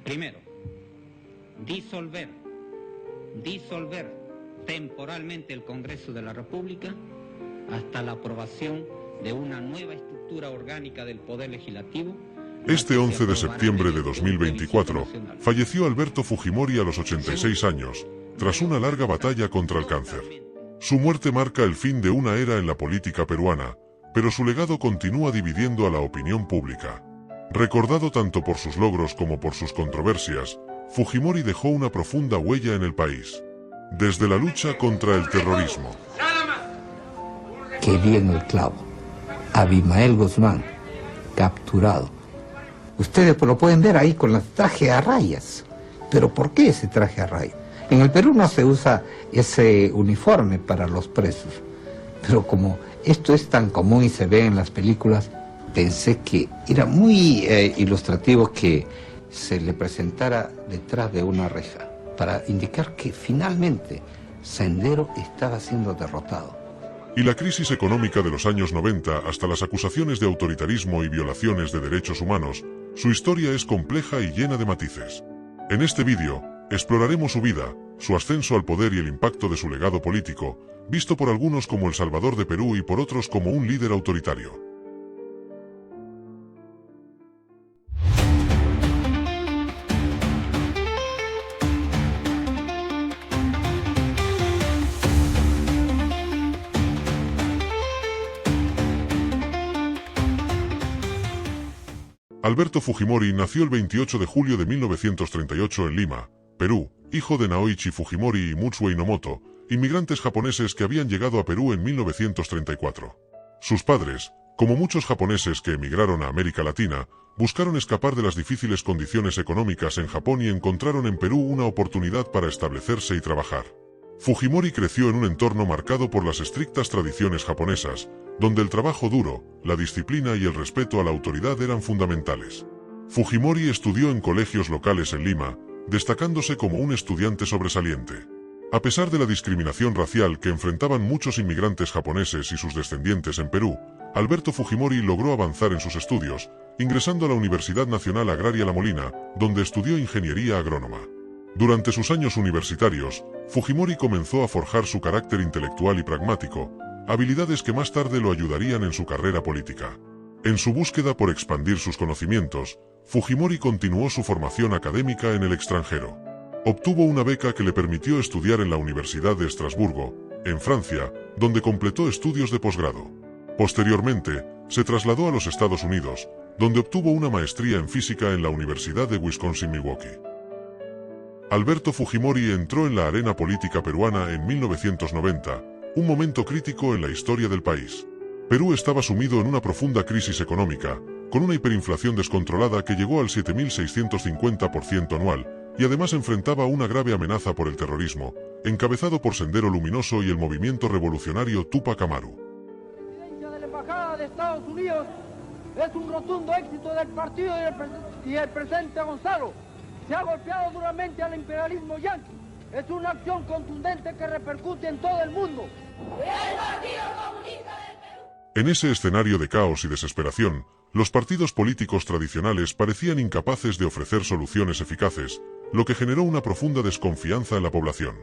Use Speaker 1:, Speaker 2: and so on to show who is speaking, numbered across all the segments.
Speaker 1: Primero, disolver temporalmente el Congreso de la República hasta la aprobación de una nueva estructura orgánica del Poder Legislativo.
Speaker 2: Este 11 de septiembre de 2024 falleció Alberto Fujimori a los 86 años, tras una larga batalla contra el cáncer. Su muerte marca el fin de una era en la política peruana, pero su legado continúa dividiendo a la opinión pública. Recordado tanto por sus logros como por sus controversias, Fujimori dejó una profunda huella en el país. Desde la lucha contra el terrorismo.
Speaker 3: Que bien el clavo. Abimael Guzmán, capturado. Ustedes lo pueden ver ahí con el traje a rayas. ¿Pero por qué ese traje a rayas? En el Perú no se usa ese uniforme para los presos. Pero como esto es tan común y se ve en las películas, pensé que era muy ilustrativo que se le presentara detrás de una reja, para indicar que finalmente Sendero estaba siendo derrotado.
Speaker 2: Y la crisis económica de los años 90 hasta las acusaciones de autoritarismo y violaciones de derechos humanos, su historia es compleja y llena de matices. En este vídeo, exploraremos su vida, su ascenso al poder y el impacto de su legado político, visto por algunos como el Salvador de Perú y por otros como un líder autoritario. Alberto Fujimori nació el 28 de julio de 1938 en Lima, Perú, hijo de Naoichi Fujimori y Mutsuei Nomoto, inmigrantes japoneses que habían llegado a Perú en 1934. Sus padres, como muchos japoneses que emigraron a América Latina, buscaron escapar de las difíciles condiciones económicas en Japón y encontraron en Perú una oportunidad para establecerse y trabajar. Fujimori creció en un entorno marcado por las estrictas tradiciones japonesas, donde el trabajo duro, la disciplina y el respeto a la autoridad eran fundamentales. Fujimori estudió en colegios locales en Lima, destacándose como un estudiante sobresaliente. A pesar de la discriminación racial que enfrentaban muchos inmigrantes japoneses y sus descendientes en Perú, Alberto Fujimori logró avanzar en sus estudios, ingresando a la Universidad Nacional Agraria La Molina, donde estudió ingeniería agrónoma. Durante sus años universitarios, Fujimori comenzó a forjar su carácter intelectual y pragmático, habilidades que más tarde lo ayudarían en su carrera política. En su búsqueda por expandir sus conocimientos, Fujimori continuó su formación académica en el extranjero. Obtuvo una beca que le permitió estudiar en la Universidad de Estrasburgo, en Francia, donde completó estudios de posgrado. Posteriormente, se trasladó a los Estados Unidos, donde obtuvo una maestría en física en la Universidad de Wisconsin-Milwaukee. Alberto Fujimori entró en la arena política peruana en 1990, un momento crítico en la historia del país. Perú estaba sumido en una profunda crisis económica, con una hiperinflación descontrolada que llegó al 7.650% anual, y además enfrentaba una grave amenaza por el terrorismo, encabezado por Sendero Luminoso y el movimiento revolucionario Tupac Amaru.
Speaker 4: La presidencia de la Embajada de Estados Unidos es un rotundo éxito del partido y el presidente Gonzalo. Se ha golpeado duramente al imperialismo yanqui. Es una acción contundente que repercute en todo el mundo. ¡El Partido Comunista del Perú!
Speaker 2: En ese escenario de caos y desesperación, los partidos políticos tradicionales parecían incapaces de ofrecer soluciones eficaces, lo que generó una profunda desconfianza en la población.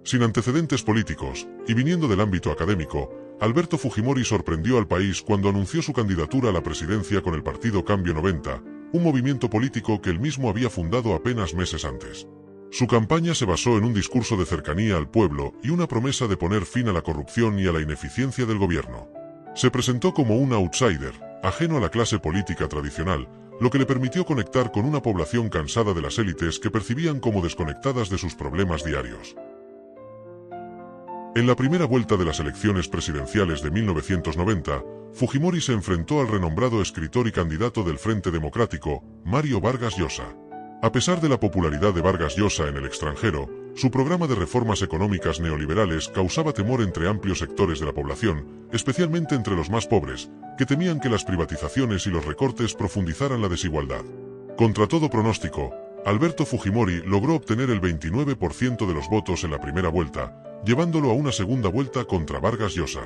Speaker 2: Sin antecedentes políticos, y viniendo del ámbito académico, Alberto Fujimori sorprendió al país cuando anunció su candidatura a la presidencia con el partido Cambio 90, un movimiento político que él mismo había fundado apenas meses antes. Su campaña se basó en un discurso de cercanía al pueblo y una promesa de poner fin a la corrupción y a la ineficiencia del gobierno. Se presentó como un outsider, ajeno a la clase política tradicional, lo que le permitió conectar con una población cansada de las élites que percibían como desconectadas de sus problemas diarios. En la primera vuelta de las elecciones presidenciales de 1990, Fujimori se enfrentó al renombrado escritor y candidato del Frente Democrático, Mario Vargas Llosa. A pesar de la popularidad de Vargas Llosa en el extranjero, su programa de reformas económicas neoliberales causaba temor entre amplios sectores de la población, especialmente entre los más pobres, que temían que las privatizaciones y los recortes profundizaran la desigualdad. Contra todo pronóstico, Alberto Fujimori logró obtener el 29% de los votos en la primera vuelta, llevándolo a una segunda vuelta contra Vargas Llosa.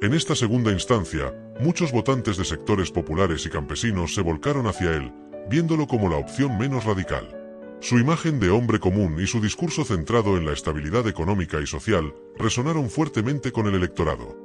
Speaker 2: En esta segunda instancia, muchos votantes de sectores populares y campesinos se volcaron hacia él, viéndolo como la opción menos radical. Su imagen de hombre común y su discurso centrado en la estabilidad económica y social resonaron fuertemente con el electorado.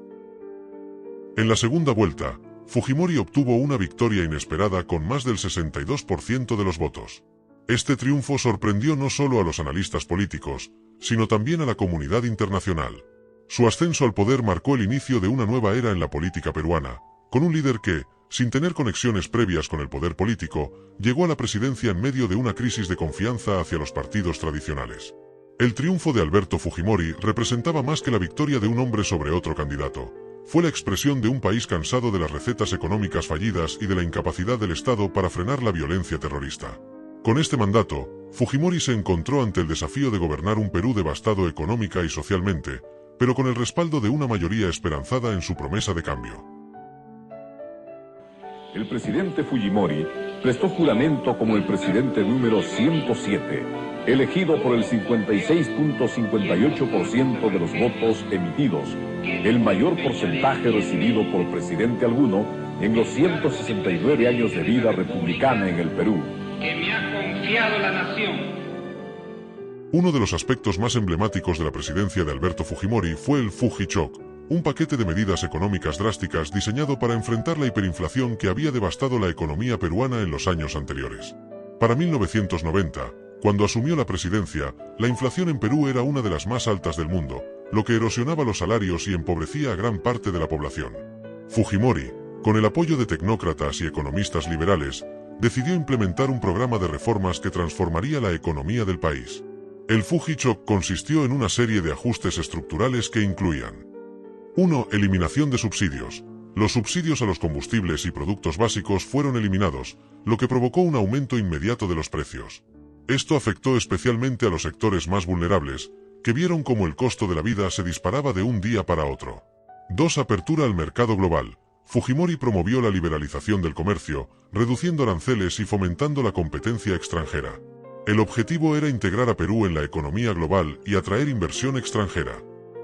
Speaker 2: En la segunda vuelta, Fujimori obtuvo una victoria inesperada con más del 62% de los votos. Este triunfo sorprendió no solo a los analistas políticos, sino también a la comunidad internacional. Su ascenso al poder marcó el inicio de una nueva era en la política peruana, con un líder que, sin tener conexiones previas con el poder político, llegó a la presidencia en medio de una crisis de confianza hacia los partidos tradicionales. El triunfo de Alberto Fujimori representaba más que la victoria de un hombre sobre otro candidato. Fue la expresión de un país cansado de las recetas económicas fallidas y de la incapacidad del Estado para frenar la violencia terrorista. Con este mandato, Fujimori se encontró ante el desafío de gobernar un Perú devastado económica y socialmente, pero con el respaldo de una mayoría esperanzada en su promesa de cambio.
Speaker 5: El presidente Fujimori prestó juramento como el presidente número 107, elegido por el 56.58% de los votos emitidos, el mayor porcentaje recibido por presidente alguno en los 169 años de vida republicana en el Perú.
Speaker 1: Que me ha confiado la nación.
Speaker 2: Uno de los aspectos más emblemáticos de la presidencia de Alberto Fujimori fue el Fujichoc, un paquete de medidas económicas drásticas diseñado para enfrentar la hiperinflación que había devastado la economía peruana en los años anteriores. Para 1990, cuando asumió la presidencia, la inflación en Perú era una de las más altas del mundo, lo que erosionaba los salarios y empobrecía a gran parte de la población. Fujimori, con el apoyo de tecnócratas y economistas liberales, decidió implementar un programa de reformas que transformaría la economía del país. El Fujichoc consistió en una serie de ajustes estructurales que incluían: 1. Eliminación de subsidios. Los subsidios a los combustibles y productos básicos fueron eliminados, lo que provocó un aumento inmediato de los precios. Esto afectó especialmente a los sectores más vulnerables, que vieron cómo el costo de la vida se disparaba de un día para otro. 2. Apertura al mercado global. Fujimori promovió la liberalización del comercio, reduciendo aranceles y fomentando la competencia extranjera. El objetivo era integrar a Perú en la economía global y atraer inversión extranjera.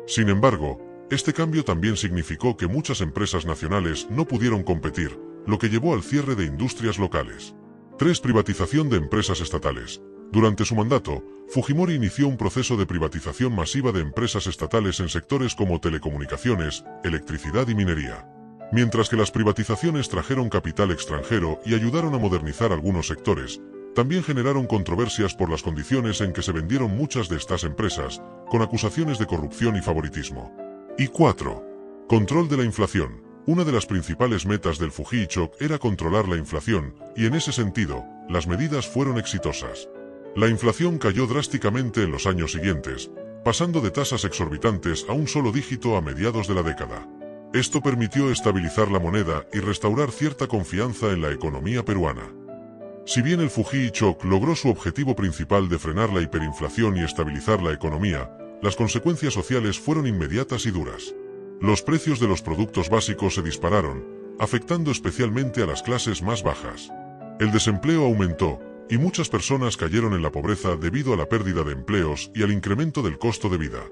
Speaker 2: Sin embargo, este cambio también significó que muchas empresas nacionales no pudieron competir, lo que llevó al cierre de industrias locales. 3. Privatización de empresas estatales. Durante su mandato, Fujimori inició un proceso de privatización masiva de empresas estatales en sectores como telecomunicaciones, electricidad y minería. Mientras que las privatizaciones trajeron capital extranjero y ayudaron a modernizar algunos sectores, también generaron controversias por las condiciones en que se vendieron muchas de estas empresas, con acusaciones de corrupción y favoritismo. Y 4. Control de la inflación. Una de las principales metas del Fujichoc era controlar la inflación, y en ese sentido, las medidas fueron exitosas. La inflación cayó drásticamente en los años siguientes, pasando de tasas exorbitantes a un solo dígito a mediados de la década. Esto permitió estabilizar la moneda y restaurar cierta confianza en la economía peruana. Si bien el Fujichoc logró su objetivo principal de frenar la hiperinflación y estabilizar la economía, las consecuencias sociales fueron inmediatas y duras. Los precios de los productos básicos se dispararon, afectando especialmente a las clases más bajas. El desempleo aumentó, y muchas personas cayeron en la pobreza debido a la pérdida de empleos y al incremento del costo de vida.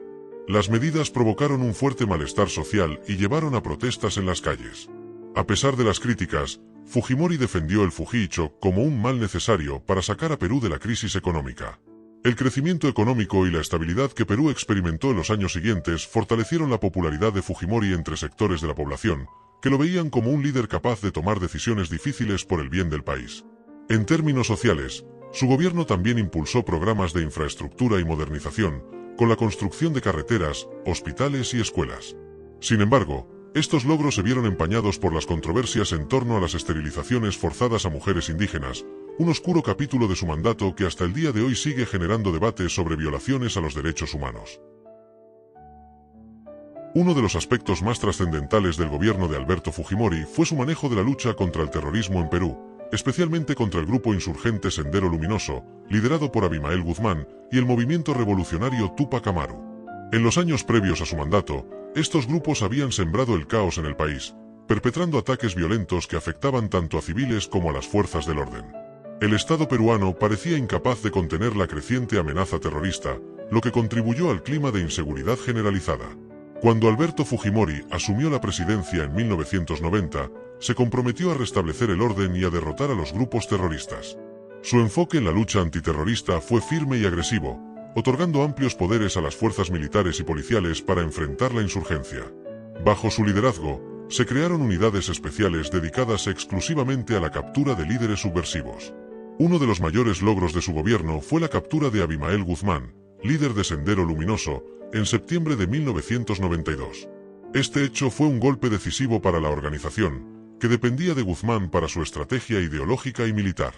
Speaker 2: Las medidas provocaron un fuerte malestar social y llevaron a protestas en las calles. A pesar de las críticas, Fujimori defendió el Fujichoc como un mal necesario para sacar a Perú de la crisis económica. El crecimiento económico y la estabilidad que Perú experimentó en los años siguientes fortalecieron la popularidad de Fujimori entre sectores de la población, que lo veían como un líder capaz de tomar decisiones difíciles por el bien del país. En términos sociales, su gobierno también impulsó programas de infraestructura y modernización, con la construcción de carreteras, hospitales y escuelas. Sin embargo, estos logros se vieron empañados por las controversias en torno a las esterilizaciones forzadas a mujeres indígenas, un oscuro capítulo de su mandato que hasta el día de hoy sigue generando debates sobre violaciones a los derechos humanos. Uno de los aspectos más trascendentales del gobierno de Alberto Fujimori fue su manejo de la lucha contra el terrorismo en Perú, especialmente contra el grupo insurgente Sendero Luminoso, liderado por Abimael Guzmán, y el movimiento revolucionario Túpac Amaru. En los años previos a su mandato, estos grupos habían sembrado el caos en el país, perpetrando ataques violentos que afectaban tanto a civiles como a las fuerzas del orden. El Estado peruano parecía incapaz de contener la creciente amenaza terrorista, lo que contribuyó al clima de inseguridad generalizada. Cuando Alberto Fujimori asumió la presidencia en 1990, se comprometió a restablecer el orden y a derrotar a los grupos terroristas. Su enfoque en la lucha antiterrorista fue firme y agresivo, otorgando amplios poderes a las fuerzas militares y policiales para enfrentar la insurgencia. Bajo su liderazgo, se crearon unidades especiales dedicadas exclusivamente a la captura de líderes subversivos. Uno de los mayores logros de su gobierno fue la captura de Abimael Guzmán, líder de Sendero Luminoso, en septiembre de 1992. Este hecho fue un golpe decisivo para la organización, que dependía de Guzmán para su estrategia ideológica y militar.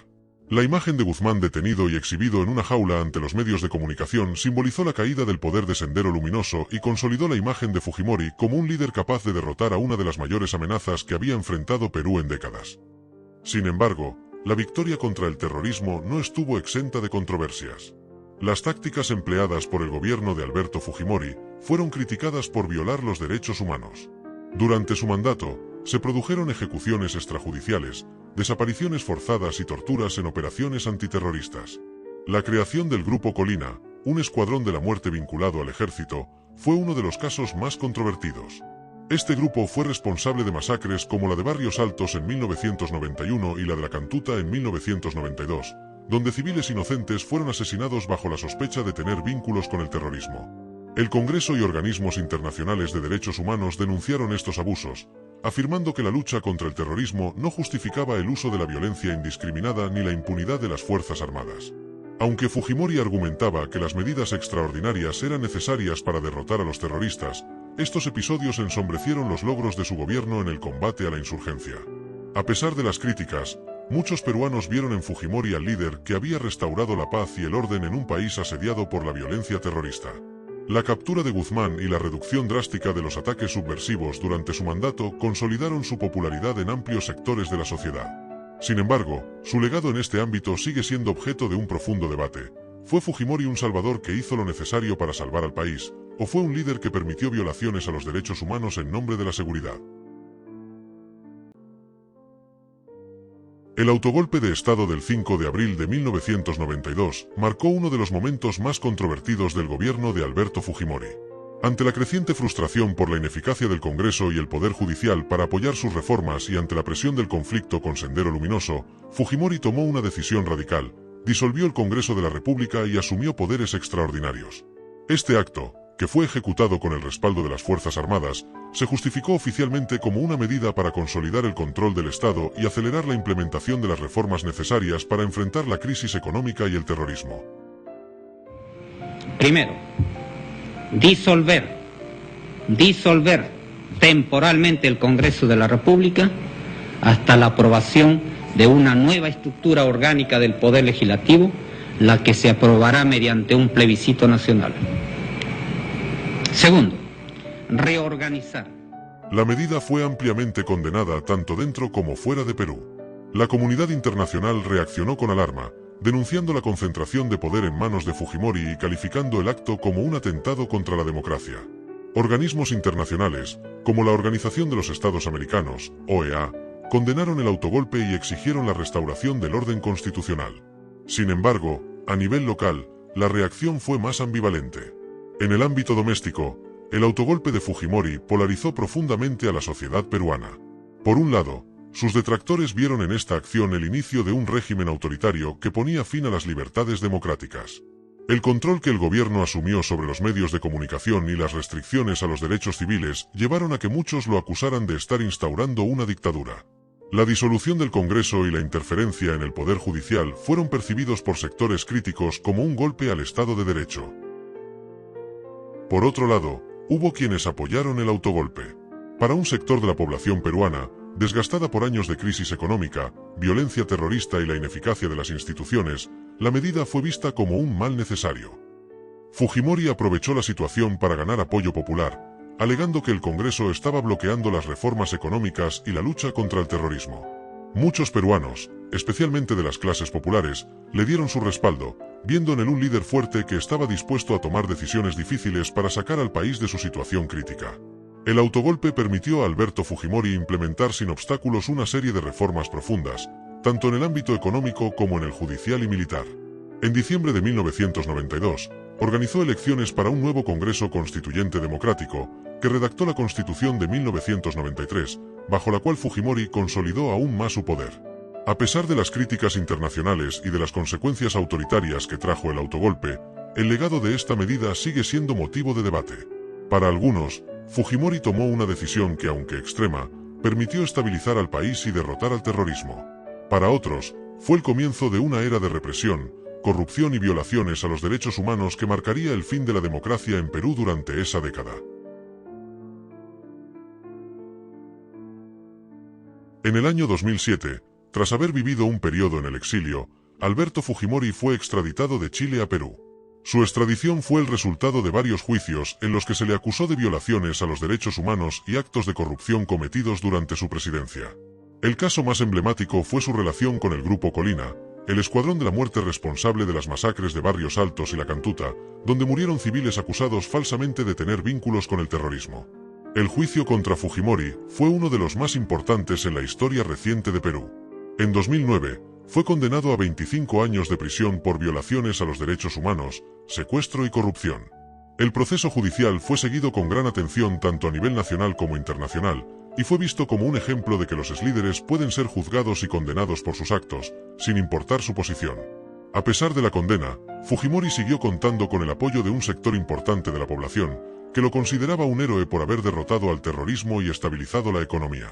Speaker 2: La imagen de Guzmán detenido y exhibido en una jaula ante los medios de comunicación simbolizó la caída del poder de Sendero Luminoso y consolidó la imagen de Fujimori como un líder capaz de derrotar a una de las mayores amenazas que había enfrentado Perú en décadas. Sin embargo, la victoria contra el terrorismo no estuvo exenta de controversias. Las tácticas empleadas por el gobierno de Alberto Fujimori fueron criticadas por violar los derechos humanos. Durante su mandato, se produjeron ejecuciones extrajudiciales, desapariciones forzadas y torturas en operaciones antiterroristas. La creación del Grupo Colina, un escuadrón de la muerte vinculado al ejército, fue uno de los casos más controvertidos. Este grupo fue responsable de masacres como la de Barrios Altos en 1991 y la de la Cantuta en 1992, donde civiles inocentes fueron asesinados bajo la sospecha de tener vínculos con el terrorismo. El Congreso y organismos internacionales de derechos humanos denunciaron estos abusos, afirmando que la lucha contra el terrorismo no justificaba el uso de la violencia indiscriminada ni la impunidad de las Fuerzas Armadas. Aunque Fujimori argumentaba que las medidas extraordinarias eran necesarias para derrotar a los terroristas, estos episodios ensombrecieron los logros de su gobierno en el combate a la insurgencia. A pesar de las críticas, muchos peruanos vieron en Fujimori al líder que había restaurado la paz y el orden en un país asediado por la violencia terrorista. La captura de Guzmán y la reducción drástica de los ataques subversivos durante su mandato consolidaron su popularidad en amplios sectores de la sociedad. Sin embargo, su legado en este ámbito sigue siendo objeto de un profundo debate. ¿Fue Fujimori un salvador que hizo lo necesario para salvar al país, o fue un líder que permitió violaciones a los derechos humanos en nombre de la seguridad? El autogolpe de Estado del 5 de abril de 1992 marcó uno de los momentos más controvertidos del gobierno de Alberto Fujimori. Ante la creciente frustración por la ineficacia del Congreso y el Poder Judicial para apoyar sus reformas y ante la presión del conflicto con Sendero Luminoso, Fujimori tomó una decisión radical: disolvió el Congreso de la República y asumió poderes extraordinarios. Este acto, que fue ejecutado con el respaldo de las Fuerzas Armadas, se justificó oficialmente como una medida para consolidar el control del Estado y acelerar la implementación de las reformas necesarias para enfrentar la crisis económica y el terrorismo.
Speaker 1: Primero, disolver temporalmente el Congreso de la República hasta la aprobación de una nueva estructura orgánica del Poder Legislativo, la que se aprobará mediante un plebiscito nacional. Segundo, reorganizar.
Speaker 2: La medida fue ampliamente condenada tanto dentro como fuera de Perú. La comunidad internacional reaccionó con alarma, denunciando la concentración de poder en manos de Fujimori y calificando el acto como un atentado contra la democracia. Organismos internacionales, como la Organización de los Estados Americanos, OEA, condenaron el autogolpe y exigieron la restauración del orden constitucional. Sin embargo, a nivel local, la reacción fue más ambivalente. En el ámbito doméstico, el autogolpe de Fujimori polarizó profundamente a la sociedad peruana. Por un lado, sus detractores vieron en esta acción el inicio de un régimen autoritario que ponía fin a las libertades democráticas. El control que el gobierno asumió sobre los medios de comunicación y las restricciones a los derechos civiles llevaron a que muchos lo acusaran de estar instaurando una dictadura. La disolución del Congreso y la interferencia en el Poder Judicial fueron percibidos por sectores críticos como un golpe al Estado de Derecho. Por otro lado, hubo quienes apoyaron el autogolpe. Para un sector de la población peruana, desgastada por años de crisis económica, violencia terrorista y la ineficacia de las instituciones, la medida fue vista como un mal necesario. Fujimori aprovechó la situación para ganar apoyo popular, alegando que el Congreso estaba bloqueando las reformas económicas y la lucha contra el terrorismo. Muchos peruanos, especialmente de las clases populares, le dieron su respaldo, viendo en él un líder fuerte que estaba dispuesto a tomar decisiones difíciles para sacar al país de su situación crítica. El autogolpe permitió a Alberto Fujimori implementar sin obstáculos una serie de reformas profundas, tanto en el ámbito económico como en el judicial y militar. En diciembre de 1992, organizó elecciones para un nuevo Congreso Constituyente Democrático, que redactó la Constitución de 1993, bajo la cual Fujimori consolidó aún más su poder. A pesar de las críticas internacionales y de las consecuencias autoritarias que trajo el autogolpe, el legado de esta medida sigue siendo motivo de debate. Para algunos, Fujimori tomó una decisión que, aunque extrema, permitió estabilizar al país y derrotar al terrorismo. Para otros, fue el comienzo de una era de represión, corrupción y violaciones a los derechos humanos que marcaría el fin de la democracia en Perú durante esa década. En el año 2007, tras haber vivido un periodo en el exilio, Alberto Fujimori fue extraditado de Chile a Perú. Su extradición fue el resultado de varios juicios en los que se le acusó de violaciones a los derechos humanos y actos de corrupción cometidos durante su presidencia. El caso más emblemático fue su relación con el Grupo Colina, el escuadrón de la muerte responsable de las masacres de Barrios Altos y La Cantuta, donde murieron civiles acusados falsamente de tener vínculos con el terrorismo. El juicio contra Fujimori fue uno de los más importantes en la historia reciente de Perú. En 2009, fue condenado a 25 años de prisión por violaciones a los derechos humanos, secuestro y corrupción. El proceso judicial fue seguido con gran atención tanto a nivel nacional como internacional, y fue visto como un ejemplo de que los exlíderes pueden ser juzgados y condenados por sus actos, sin importar su posición. A pesar de la condena, Fujimori siguió contando con el apoyo de un sector importante de la población, que lo consideraba un héroe por haber derrotado al terrorismo y estabilizado la economía.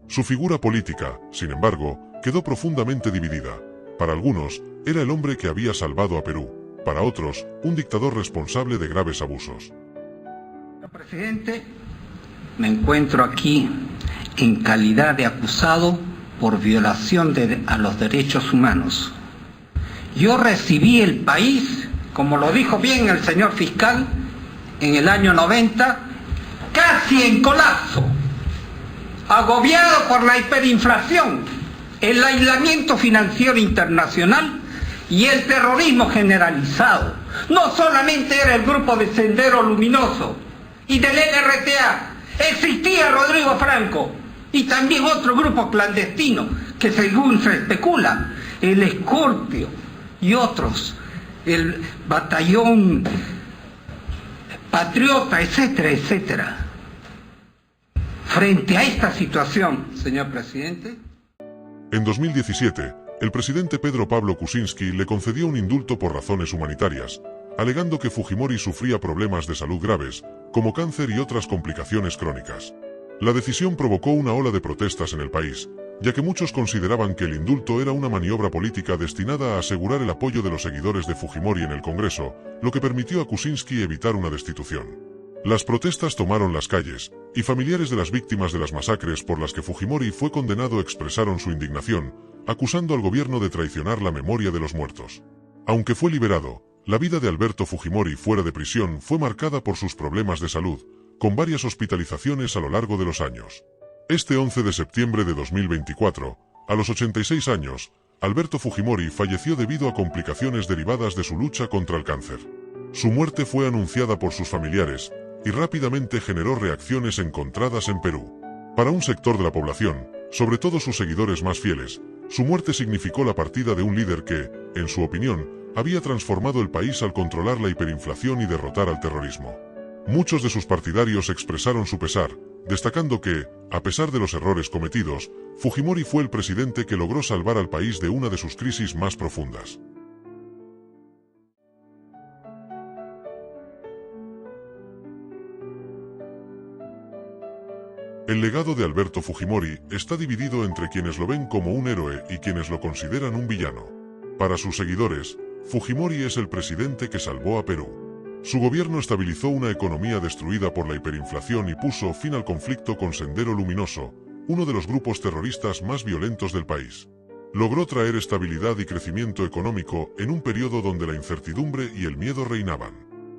Speaker 2: Su figura política, sin embargo, quedó profundamente dividida. Para algunos, era el hombre que había salvado a Perú. Para otros, un dictador responsable de graves abusos.
Speaker 6: Señor presidente, me encuentro aquí en calidad de acusado por violación a los derechos humanos. Yo recibí el país, como lo dijo bien el señor fiscal, en el año 90, casi en colapso, agobiado por la hiperinflación, el aislamiento financiero internacional y el terrorismo generalizado. No solamente era el grupo de Sendero Luminoso y del LRTA, existía Rodrigo Franco y también otro grupo clandestino que, según se especula, el Escorpio y otros, el Batallón Patriota, etcétera, etcétera. Frente a esta situación, señor presidente.
Speaker 2: En 2017, el presidente Pedro Pablo Kuczynski le concedió un indulto por razones humanitarias, alegando que Fujimori sufría problemas de salud graves, como cáncer y otras complicaciones crónicas. La decisión provocó una ola de protestas en el país, ya que muchos consideraban que el indulto era una maniobra política destinada a asegurar el apoyo de los seguidores de Fujimori en el Congreso, lo que permitió a Kuczynski evitar una destitución. Las protestas tomaron las calles, y familiares de las víctimas de las masacres por las que Fujimori fue condenado expresaron su indignación, acusando al gobierno de traicionar la memoria de los muertos. Aunque fue liberado, la vida de Alberto Fujimori fuera de prisión fue marcada por sus problemas de salud, con varias hospitalizaciones a lo largo de los años. Este 11 de septiembre de 2024, a los 86 años, Alberto Fujimori falleció debido a complicaciones derivadas de su lucha contra el cáncer. Su muerte fue anunciada por sus familiares, y rápidamente generó reacciones encontradas en Perú. Para un sector de la población, sobre todo sus seguidores más fieles, su muerte significó la partida de un líder que, en su opinión, había transformado el país al controlar la hiperinflación y derrotar al terrorismo. Muchos de sus partidarios expresaron su pesar, destacando que, a pesar de los errores cometidos, Fujimori fue el presidente que logró salvar al país de una de sus crisis más profundas. El legado de Alberto Fujimori está dividido entre quienes lo ven como un héroe y quienes lo consideran un villano. Para sus seguidores, Fujimori es el presidente que salvó a Perú. Su gobierno estabilizó una economía destruida por la hiperinflación y puso fin al conflicto con Sendero Luminoso, uno de los grupos terroristas más violentos del país. Logró traer estabilidad y crecimiento económico en un periodo donde la incertidumbre y el miedo reinaban.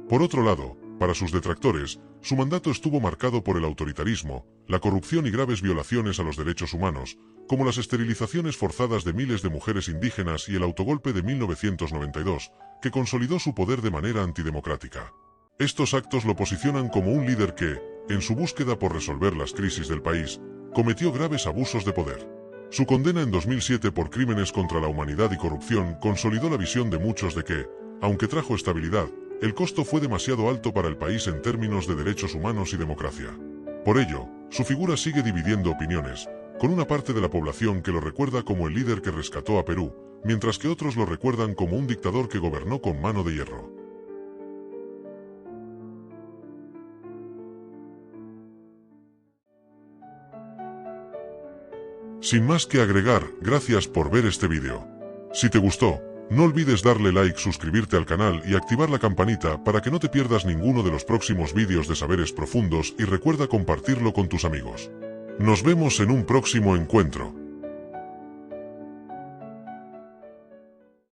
Speaker 2: Por otro lado, para sus detractores, su mandato estuvo marcado por el autoritarismo, la corrupción y graves violaciones a los derechos humanos, como las esterilizaciones forzadas de miles de mujeres indígenas y el autogolpe de 1992, que consolidó su poder de manera antidemocrática. Estos actos lo posicionan como un líder que, en su búsqueda por resolver las crisis del país, cometió graves abusos de poder. Su condena en 2007 por crímenes contra la humanidad y corrupción consolidó la visión de muchos de que, aunque trajo estabilidad, el costo fue demasiado alto para el país en términos de derechos humanos y democracia. Por ello, su figura sigue dividiendo opiniones, con una parte de la población que lo recuerda como el líder que rescató a Perú, mientras que otros lo recuerdan como un dictador que gobernó con mano de hierro. Sin más que agregar, gracias por ver este vídeo. Si te gustó, no olvides darle like, suscribirte al canal y activar la campanita para que no te pierdas ninguno de los próximos vídeos de saberes profundos, y recuerda compartirlo con tus amigos. Nos vemos en un próximo encuentro.